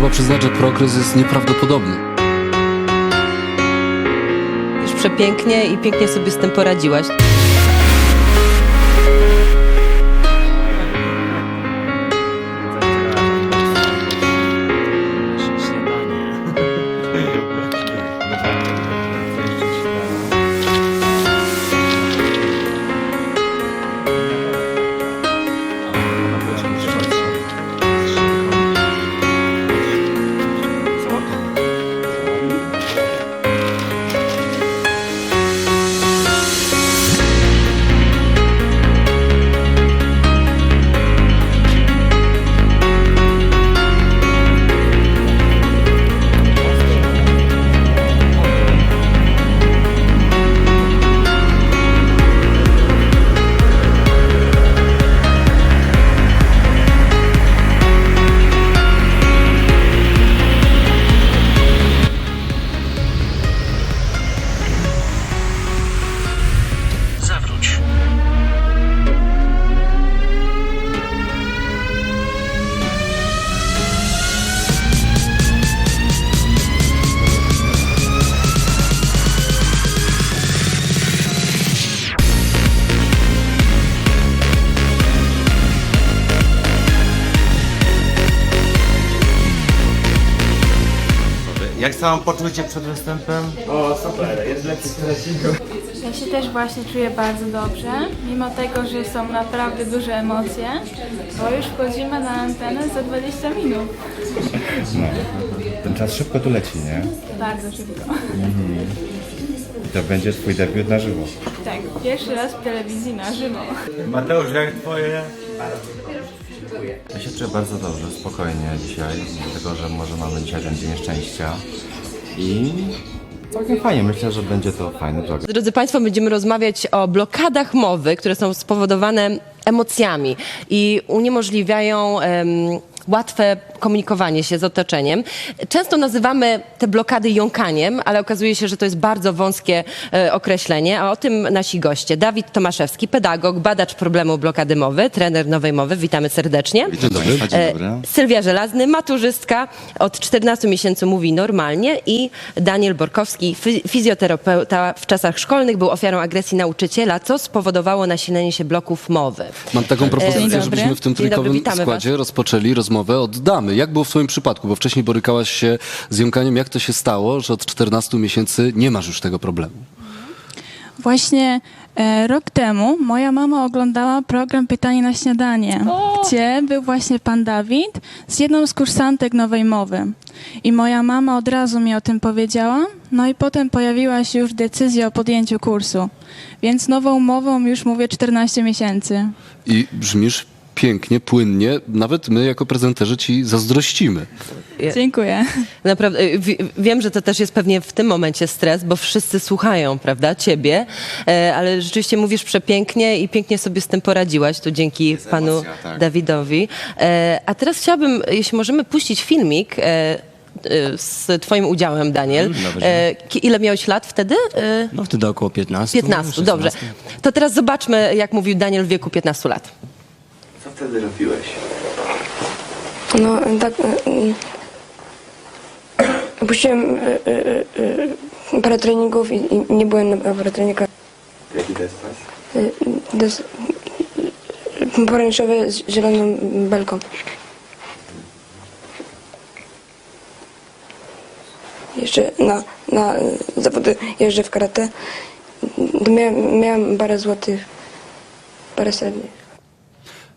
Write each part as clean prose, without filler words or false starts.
trzeba przyznać, że progres jest nieprawdopodobny. Już przepięknie i pięknie sobie z tym poradziłaś. Jak samopoczucie przed występem? O, super, jest lekki stresik. Ja się też właśnie czuję bardzo dobrze, mimo tego, że są naprawdę duże emocje, bo już wchodzimy na antenę za 20 minut. No, ten czas szybko tu leci, nie? Bardzo szybko. To będzie twój debiut na żywo. Tak, pierwszy raz w telewizji na żywo. Mateusz, jak twoje? Ja się czuję bardzo dobrze, spokojnie dzisiaj, dlatego że może mamy dzisiaj ten dzień szczęścia i całkiem fajnie, myślę, że będzie to fajny vlog. Drodzy Państwo, będziemy rozmawiać o blokadach mowy, które są spowodowane emocjami i uniemożliwiają łatwe komunikowanie się z otoczeniem. Często nazywamy te blokady jąkaniem, ale okazuje się, że to jest bardzo wąskie określenie, a o tym nasi goście. Dawid Tomaszewski, pedagog, badacz problemu blokady mowy, trener nowej mowy. Witamy serdecznie. Dzień dobry. Dzień dobry. Sylwia Żelazny, maturzystka, od 14 miesięcy mówi normalnie i Daniel Borkowski, fizjoterapeuta w czasach szkolnych, był ofiarą agresji nauczyciela, co spowodowało nasilenie się bloków mowy. Mam taką propozycję, dobry. żebyśmy w tym Dzień dobry, trójkowym witamy składzie rozpoczęli rozmowę od damy. Jak było w twoim przypadku? Bo wcześniej borykałaś się z jąkaniem. Jak to się stało, że od 14 miesięcy nie masz już tego problemu? Właśnie rok temu moja mama oglądała program Pytanie na śniadanie, gdzie był właśnie pan Dawid z jedną z kursantek nowej mowy. I moja mama od razu mi o tym powiedziała, no i potem pojawiła się już decyzja o podjęciu kursu. Więc nową mową już mówię 14 miesięcy. I brzmisz pięknie, płynnie. Nawet my jako prezenterzy ci zazdrościmy. Dziękuję. Naprawdę, wiem, że to też jest pewnie w tym momencie stres, bo wszyscy słuchają, prawda, ciebie, ale rzeczywiście mówisz przepięknie i pięknie sobie z tym poradziłaś, tu dzięki panu emocja, tak. Dawidowi. A teraz chciałabym, jeśli możemy puścić filmik z twoim udziałem, Daniel. Ile miałeś lat wtedy? No wtedy około 15. 15, dobrze. To teraz zobaczmy, jak mówił Daniel w wieku 15 lat. Co wtedy robiłeś? No tak. Opuściłem parę treningów i nie byłem na parę treningach. Jaki to jest czas? Pomarańczowy z zieloną belką. Jeszcze na zawody jeżdżę w karate. Miałem parę złotych, parę srebrnych.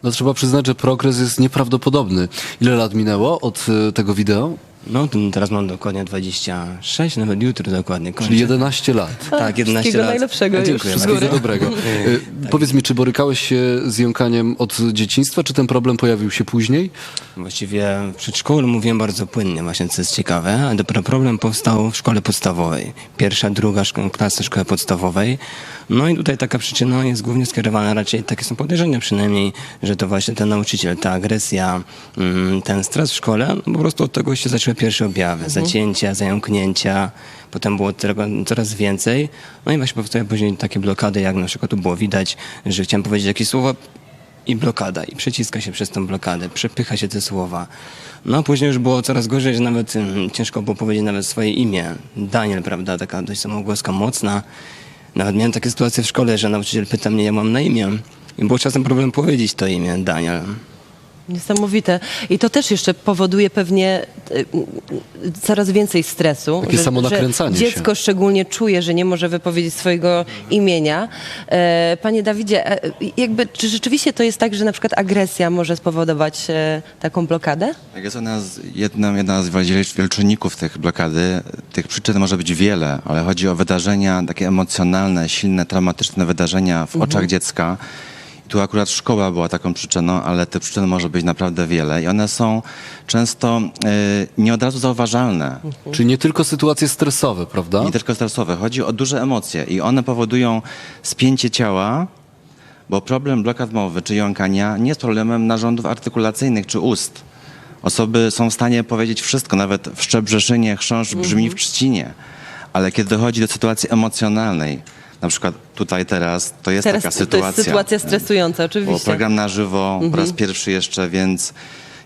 No trzeba przyznać, że progres jest nieprawdopodobny. Ile lat minęło od tego wideo? No teraz mam dokładnie 26, nawet jutro dokładnie kończę. Czyli 11 lat. Tak, 11 Wszystkiego lat. najlepszego już Dziękuję z bardzo. góry. Dobrego. Powiedz mi, czy borykałeś się z jąkaniem od dzieciństwa, czy ten problem pojawił się później? Właściwie w przedszkolu mówiłem bardzo płynnie, właśnie co jest ciekawe, a dopiero problem powstał w szkole podstawowej. Pierwsza, druga klasa szkoły podstawowej. No i tutaj taka przyczyna jest głównie skierowana, raczej takie są podejrzenia przynajmniej, że to właśnie ten nauczyciel, ta agresja, ten stres w szkole, no po prostu od tego się zaczęły pierwsze objawy, zacięcia, zająknięcia, potem było tego coraz więcej. No i właśnie powstały później takie blokady, jak na przykład tu było widać, że chciałem powiedzieć jakieś słowa i blokada, i przeciska się przez tą blokadę, przepycha się te słowa. No a później już było coraz gorzej, że nawet ciężko było powiedzieć nawet swoje imię. Daniel, prawda, taka dość samogłoska, mocna. Nawet miałem takie sytuacje w szkole, że nauczyciel pyta mnie, jak mam na imię. I było czasem problem powiedzieć to imię, Daniel. Niesamowite. I to też jeszcze powoduje pewnie coraz więcej stresu. Takie samonakręcanie że się. dziecko szczególnie czuje, że nie może wypowiedzieć swojego imienia. Panie Dawidzie, jakby, czy rzeczywiście to jest tak, że na przykład agresja może spowodować taką blokadę? Tak, jest ona jedna z wielu czynników tych blokady. Tych przyczyn może być wiele, ale chodzi o wydarzenia takie emocjonalne, silne, traumatyczne wydarzenia w oczach dziecka. I tu akurat szkoła była taką przyczyną, ale tych przyczyn może być naprawdę wiele i one są często nie od razu zauważalne. Czyli nie tylko sytuacje stresowe, prawda? Nie tylko stresowe. Chodzi o duże emocje i one powodują spięcie ciała, bo problem blokad mowy czy jąkania nie jest problemem narządów artykulacyjnych czy ust. Osoby są w stanie powiedzieć wszystko, nawet w Szczebrzeszynie chrząszcz brzmi w trzcinie. Ale kiedy dochodzi do sytuacji emocjonalnej, na przykład tutaj teraz, to jest taka sytuacja. To jest sytuacja stresująca, Bo oczywiście. program na żywo, po raz pierwszy jeszcze, więc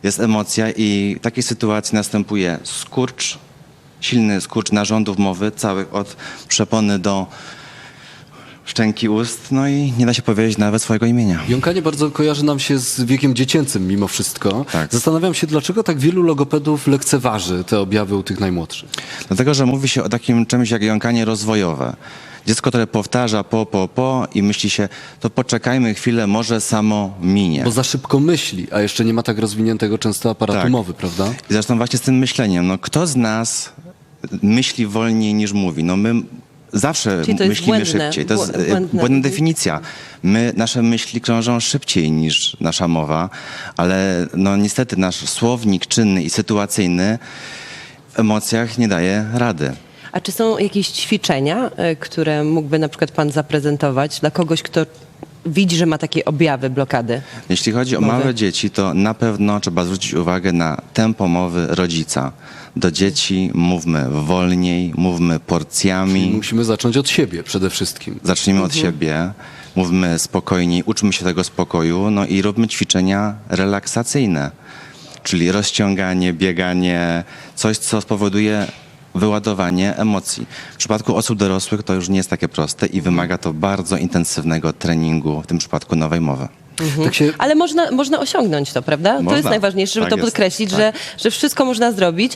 jest emocja i w takiej sytuacji następuje skurcz, silny skurcz narządów mowy, całych od przepony do szczęki ust, no i nie da się powiedzieć nawet swojego imienia. Jąkanie bardzo kojarzy nam się z wiekiem dziecięcym mimo wszystko. Tak. Zastanawiam się, dlaczego tak wielu logopedów lekceważy te objawy u tych najmłodszych. Dlatego, że mówi się o takim czymś jak jąkanie rozwojowe. Dziecko, które powtarza po i myśli się, to poczekajmy chwilę, może samo minie. Bo za szybko myśli, a jeszcze nie ma tak rozwiniętego często aparatu Tak. mowy, prawda? I zresztą właśnie z tym myśleniem, no kto z nas myśli wolniej niż mówi? No my zawsze Czyli to jest myślimy błędne, szybciej. To jest błędne. błędna definicja. Nasze myśli krążą szybciej niż nasza mowa, ale no niestety nasz słownik czynny i sytuacyjny w emocjach nie daje rady. A czy są jakieś ćwiczenia, które mógłby na przykład pan zaprezentować dla kogoś, kto widzi, że ma takie objawy blokady? Jeśli chodzi o Mowy. małe dzieci, to na pewno trzeba zwrócić uwagę na tempo mowy rodzica. Do dzieci mówmy wolniej, mówmy porcjami. Musimy zacząć od siebie przede wszystkim. Zacznijmy od siebie, mówmy spokojniej, uczmy się tego spokoju, no i róbmy ćwiczenia relaksacyjne, czyli rozciąganie, bieganie, coś, co spowoduje wyładowanie emocji. W przypadku osób dorosłych to już nie jest takie proste i wymaga to bardzo intensywnego treningu, w tym przypadku nowej mowy. Tak się Ale można osiągnąć to, prawda? To Można. jest najważniejsze, żeby Tak to jest, podkreślić, tak. że wszystko można zrobić.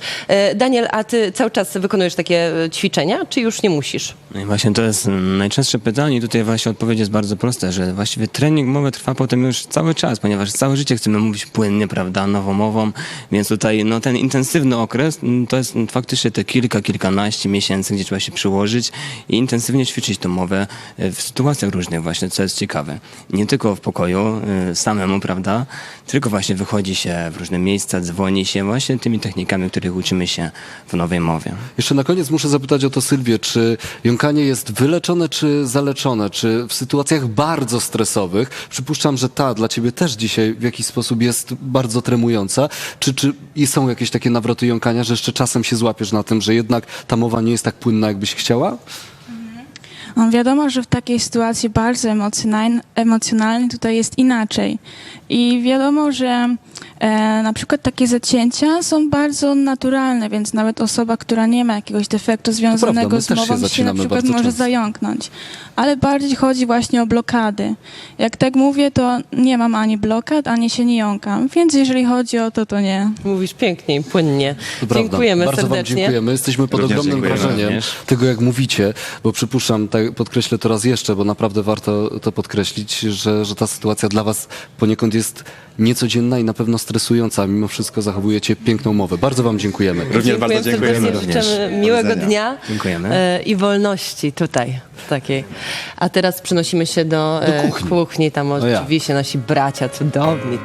Daniel, a ty cały czas wykonujesz takie ćwiczenia, czy już nie musisz? No i właśnie to jest najczęstsze pytanie i tutaj właśnie odpowiedź jest bardzo prosta, że właściwie trening mowy trwa potem już cały czas, ponieważ całe życie chcemy mówić płynnie, prawda, nową mową, więc tutaj no, ten intensywny okres to jest faktycznie te kilkanaście miesięcy, gdzie trzeba się przyłożyć i intensywnie ćwiczyć tą mowę w sytuacjach różnych właśnie, co jest ciekawe. Nie tylko w pokoju samemu, prawda, tylko właśnie wychodzi się w różne miejsca, dzwoni się właśnie tymi technikami, których uczymy się w nowej mowie. Jeszcze na koniec muszę zapytać o to Sylwię, czy jąkanie jest wyleczone czy zaleczone? Czy w sytuacjach bardzo stresowych, przypuszczam, że ta dla ciebie też dzisiaj w jakiś sposób jest bardzo tremująca, czy i są jakieś takie nawroty jąkania, że jeszcze czasem się złapiesz na tym, że jednak ta mowa nie jest tak płynna, jakbyś chciała? No, wiadomo, że w takiej sytuacji bardzo emocjonalnej tutaj jest inaczej. I wiadomo, że na przykład takie zacięcia są bardzo naturalne, więc nawet osoba, która nie ma jakiegoś defektu związanego my z też się mową się na zacinamy przykład bardzo może często. zająknąć. Ale bardziej chodzi właśnie o blokady. Jak tak mówię, to nie mam ani blokad, ani się nie jąkam. Więc jeżeli chodzi o to, to nie. Mówisz pięknie i płynnie. To prawda. Dziękujemy Bardzo serdecznie. wam dziękujemy. Jesteśmy pod Również ogromnym dziękujemy. wrażeniem Również. tego, jak mówicie, bo przypuszczam, tak, podkreślę to raz jeszcze, bo naprawdę warto to podkreślić, że ta sytuacja dla was poniekąd jest niecodzienna i na pewno stresująca. Mimo wszystko zachowujecie piękną mowę. Bardzo wam dziękujemy. Również bardzo dziękujemy. Serdecznie życzymy miłego widzenia. dnia Dziękujemy. i wolności tutaj takiej. A teraz przenosimy się do kuchni. kuchni. Tam ja. oczywiście nasi bracia cudowni.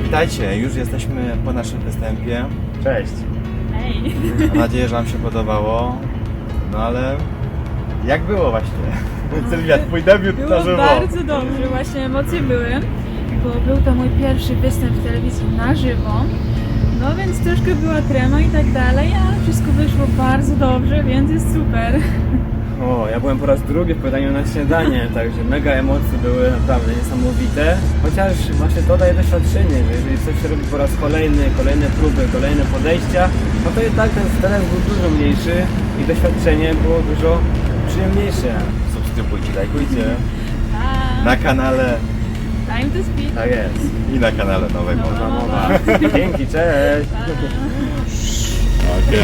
Witajcie, już jesteśmy po naszym występie. Cześć. Hej. Mam nadzieję, że wam się podobało. No ale jak było właśnie? Sylwia, twój debiut na Było żywo. bardzo dobrze, właśnie emocje były. bo był to mój pierwszy występ w telewizji na żywo. No więc troszkę była trema i tak dalej, ale wszystko wyszło bardzo dobrze, więc jest super. O, ja byłem po raz drugi w pytaniu na śniadanie, także mega emocje były naprawdę niesamowite. Chociaż właśnie to daje doświadczenie, że jeżeli coś się robi po raz kolejny, kolejne próby, kolejne podejścia, no to i tak ten stres był dużo mniejszy i doświadczenie było dużo przyjemniejsze. Subskrybujcie, lajkujcie na kanale Time to speak. Tak jest. i na kanale Nowej Mowy. Mowa. Dzięki, cześć! Okej.